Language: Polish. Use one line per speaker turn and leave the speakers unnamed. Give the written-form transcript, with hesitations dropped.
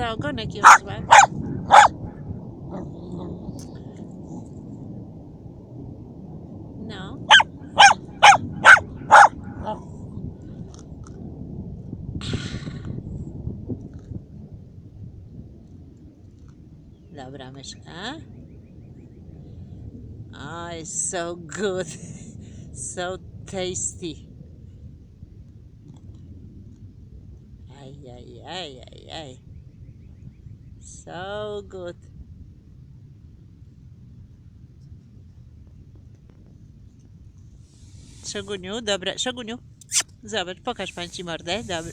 za ogonek ją złap. No. Dobra, myszka. Oh, it's so good. So tasty. Aj. So good. Szoguniu, dobra. Szoguniu, zobacz, pokaż pan ci mordę. Dobry.